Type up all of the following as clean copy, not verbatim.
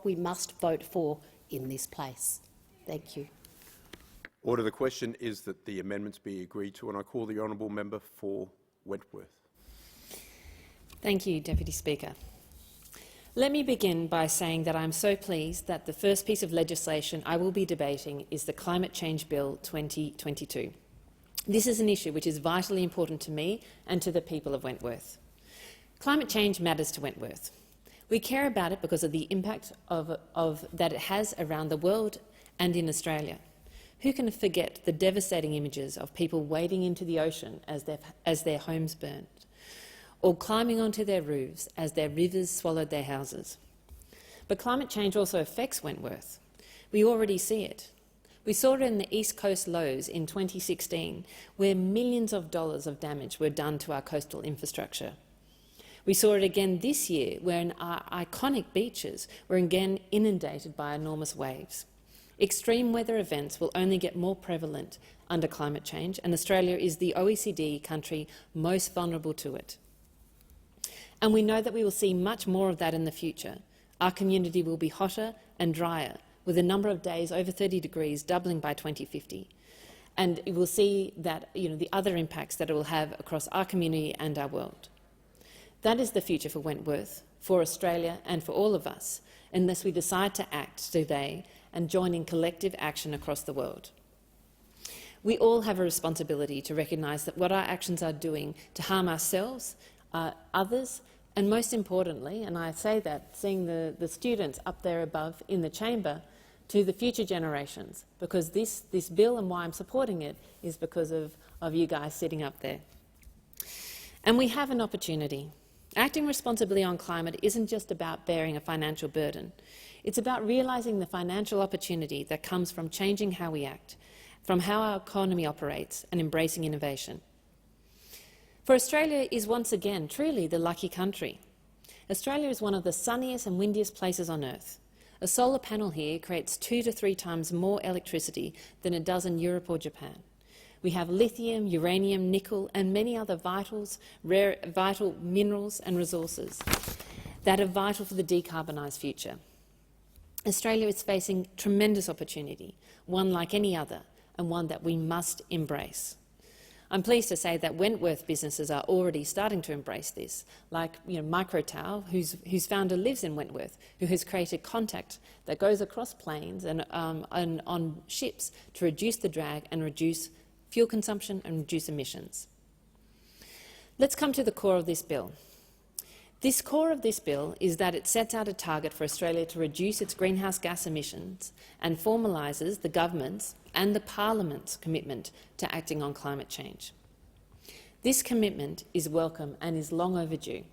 what we must vote for in this place. Thank you. Order. The question is that the amendments be agreed to, and I call the honourable member for Wentworth. Thank you, Deputy Speaker. Let me begin by saying that I am so pleased that the first piece of legislation I will be debating is the Climate Change Bill 2022. This is an issue which is vitally important to me and to the people of Wentworth. Climate change matters to Wentworth. We care about it because of the impact that it has around the world and in Australia. Who can forget the devastating images of people wading into the ocean as their homes burned, or climbing onto their roofs as their rivers swallowed their houses? But climate change also affects Wentworth. We already see it. We saw it in the East Coast lows in 2016, where millions of dollars of damage were done to our coastal infrastructure. We saw it again this year, where our iconic beaches were again inundated by enormous waves. Extreme weather events will only get more prevalent under climate change, and Australia is the OECD country most vulnerable to it. And we know that we will see much more of that in the future. Our community will be hotter and drier, with a number of days over 30 degrees doubling by 2050. And we will see that, the other impacts that it will have across our community and our world. That is the future for Wentworth, for Australia and for all of us, unless we decide to act today and join in collective action across the world. We all have a responsibility to recognise that what our actions are doing to harm ourselves, others, and most importantly, and I say that seeing the students up there above in the chamber, to the future generations, because this bill and why I'm supporting it is because of you guys sitting up there. And we have an opportunity. Acting responsibly on climate isn't just about bearing a financial burden. It's about realising the financial opportunity that comes from changing how we act, from how our economy operates and embracing innovation. For Australia is once again truly the lucky country. Australia is one of the sunniest and windiest places on Earth. A solar panel here creates 2 to 3 times more electricity than it does in Europe or Japan. We have lithium, uranium, nickel and many other vital minerals and resources that are vital for the decarbonised future. Australia is facing tremendous opportunity, one like any other, and one that we must embrace. I'm pleased to say that Wentworth businesses are already starting to embrace this, like Microtowel, whose founder lives in Wentworth, who has created contact that goes across planes and on ships to reduce the drag and reduce fuel consumption and reduce emissions. Let's come to the core of this bill. The core of this bill is that it sets out a target for Australia to reduce its greenhouse gas emissions and formalises the government's and the Parliament's commitment to acting on climate change. This commitment is welcome and is long overdue.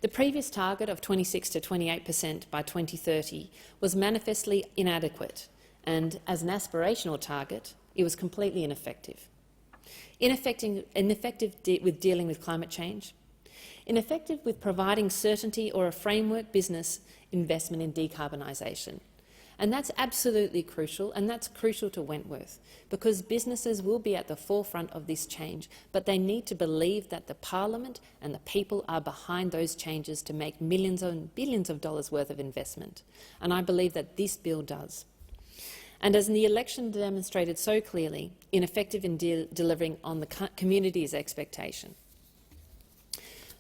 The previous target of 26 to 28% by 2030 was manifestly inadequate, and as an aspirational target, it was completely ineffective. Ineffective with dealing with climate change, ineffective with providing certainty or a framework business investment in decarbonisation. And that's absolutely crucial, and that's crucial to Wentworth, because businesses will be at the forefront of this change, but they need to believe that the Parliament and the people are behind those changes to make millions and billions of dollars worth of investment. And I believe that this bill does. And as the election demonstrated so clearly, ineffective in delivering on the community's expectation.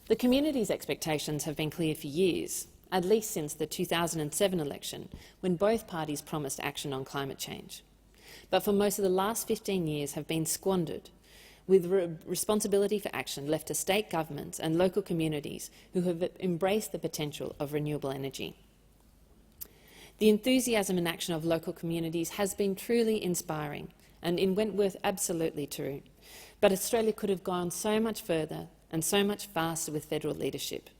The community's expectations have been clear for years, at least since the 2007 election, when both parties promised action on climate change. But for most of the last 15 years have been squandered, with responsibility for action left to state governments and local communities who have embraced the potential of renewable energy. The enthusiasm and action of local communities has been truly inspiring, and in Wentworth absolutely true. But Australia could have gone so much further and so much faster with federal leadership.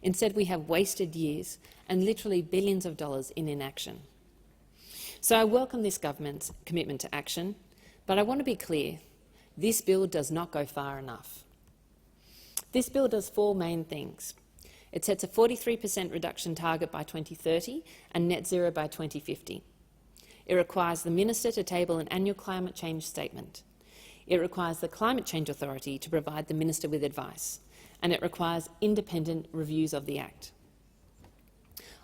Instead, we have wasted years and literally billions of dollars in inaction. So I welcome this government's commitment to action, but I want to be clear, this bill does not go far enough. This bill does 4 main things. It sets a 43% reduction target by 2030 and net zero by 2050. It requires the Minister to table an annual climate change statement. It requires the Climate Change Authority to provide the Minister with advice, and it requires independent reviews of the Act.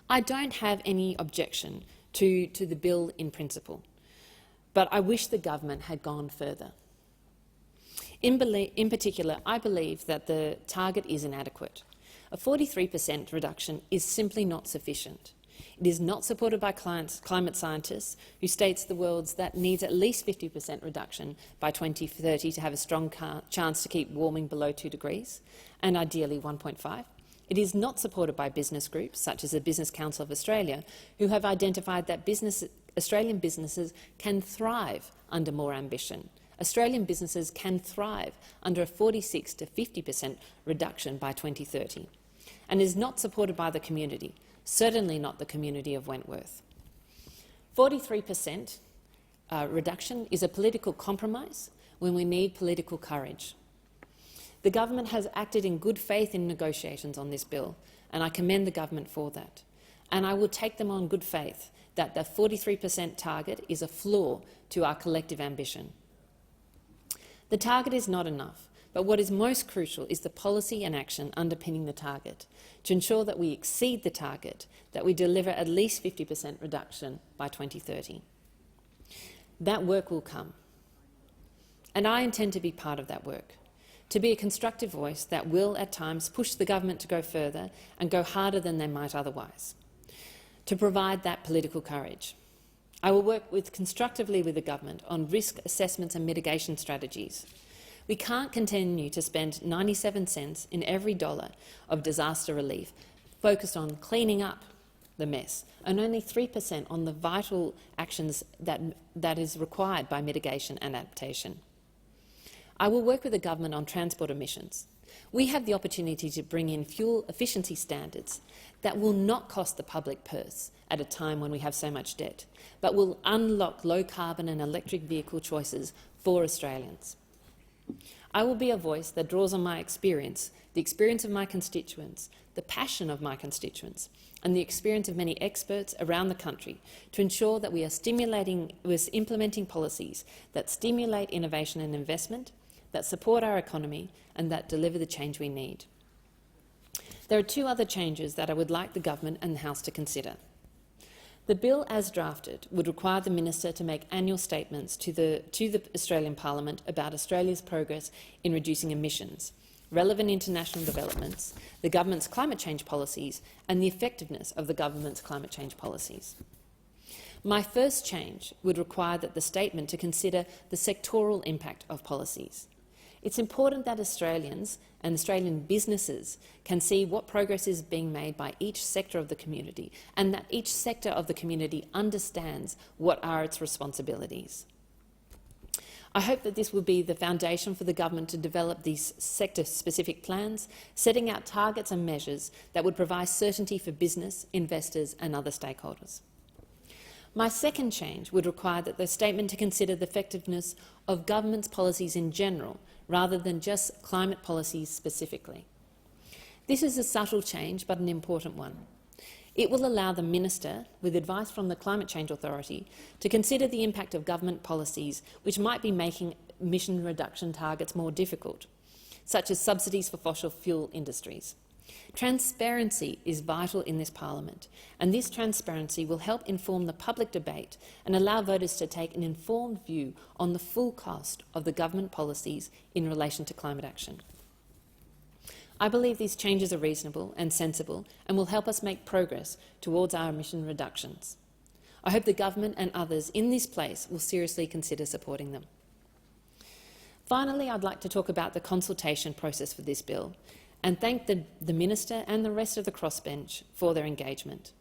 I don't have any objection to the bill in principle, but I wish the government had gone further. In particular, I believe that the target is inadequate. A 43% reduction is simply not sufficient. It is not supported by climate scientists, who states the world that needs at least 50% reduction by 2030 to have a strong chance to keep warming below 2 degrees, and ideally 1.5. It is not supported by business groups, such as the Business Council of Australia, who have identified that Australian businesses can thrive under more ambition. Australian businesses can thrive under a 46 to 50% reduction by 2030, and is not supported by the community, certainly not the community of Wentworth. 43% reduction is a political compromise when we need political courage. The government has acted in good faith in negotiations on this bill, and I commend the government for that. And I will take them on good faith that the 43% target is a flaw to our collective ambition. The target is not enough, but what is most crucial is the policy and action underpinning the target to ensure that we exceed the target, that we deliver at least 50% reduction by 2030. That work will come, and I intend to be part of that work, to be a constructive voice that will, at times, push the government to go further and go harder than they might otherwise, to provide that political courage. I will work constructively with the government on risk assessments and mitigation strategies. We can't continue to spend 97 cents in every dollar of disaster relief focused on cleaning up the mess, and only 3% on the vital actions that is required by mitigation and adaptation. I will work with the government on transport emissions. We have the opportunity to bring in fuel efficiency standards that will not cost the public purse at a time when we have so much debt, but will unlock low-carbon and electric vehicle choices for Australians. I will be a voice that draws on my experience, the experience of my constituents, the passion of my constituents, and the experience of many experts around the country to ensure that we are implementing policies that stimulate innovation and investment, that support our economy, and that deliver the change we need. There are two other changes that I would like the government and the House to consider. The bill, as drafted, would require the minister to make annual statements to the Australian Parliament about Australia's progress in reducing emissions, relevant international developments, the government's climate change policies, and the effectiveness of the government's climate change policies. My first change would require that the statement to consider the sectoral impact of policies. It's important that Australians and Australian businesses can see what progress is being made by each sector of the community, and that each sector of the community understands what are its responsibilities. I hope that this will be the foundation for the government to develop these sector-specific plans, setting out targets and measures that would provide certainty for business, investors and other stakeholders. My second change would require that the statement to consider the effectiveness of government's policies in general, rather than just climate policies specifically. This is a subtle change, but an important one. It will allow the minister, with advice from the Climate Change Authority, to consider the impact of government policies which might be making emission reduction targets more difficult, such as subsidies for fossil fuel industries. Transparency is vital in this parliament, and this transparency will help inform the public debate and allow voters to take an informed view on the full cost of the government policies in relation to climate action. I believe these changes are reasonable and sensible and will help us make progress towards our emission reductions. I hope the government and others in this place will seriously consider supporting them. Finally, I'd like to talk about the consultation process for this bill and thank the Minister and the rest of the crossbench for their engagement.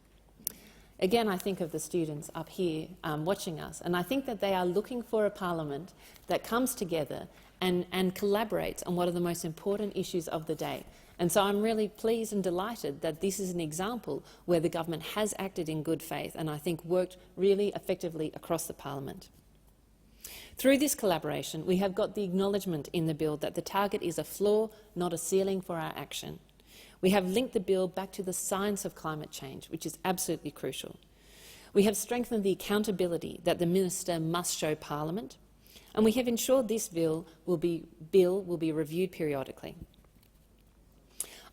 Again, I think of the students up here watching us, and I think that they are looking for a parliament that comes together and collaborates on what are the most important issues of the day. And so I'm really pleased and delighted that this is an example where the government has acted in good faith and I think worked really effectively across the parliament. Through this collaboration, we have got the acknowledgement in the bill that the target is a floor, not a ceiling for our action. We have linked the bill back to the science of climate change, which is absolutely crucial. We have strengthened the accountability that the minister must show Parliament, and we have ensured this bill will be reviewed periodically.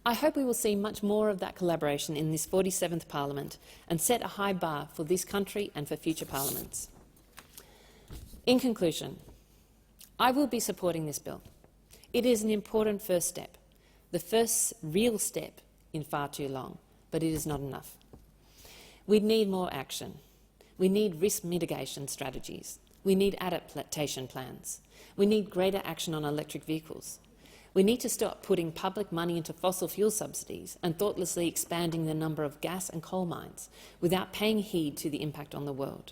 I hope we will see much more of that collaboration in this 47th Parliament and set a high bar for this country and for future parliaments. In conclusion, I will be supporting this bill. It is an important first step, the first real step in far too long, but it is not enough. We need more action. We need risk mitigation strategies. We need adaptation plans. We need greater action on electric vehicles. We need to stop putting public money into fossil fuel subsidies and thoughtlessly expanding the number of gas and coal mines without paying heed to the impact on the world.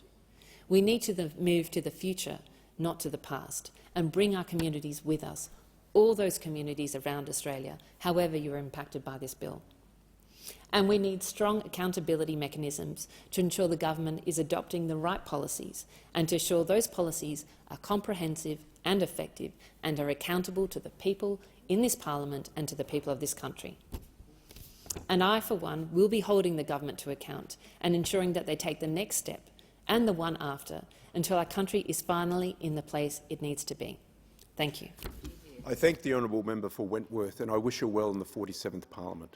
We need to move to the future, not to the past, and bring our communities with us, all those communities around Australia, however you are impacted by this bill. And we need strong accountability mechanisms to ensure the government is adopting the right policies and to ensure those policies are comprehensive and effective and are accountable to the people in this parliament and to the people of this country. And I, for one, will be holding the government to account and ensuring that they take the next step and the one after until our country is finally in the place it needs to be. Thank you. I thank the honourable member for Wentworth and I wish her well in the 47th Parliament.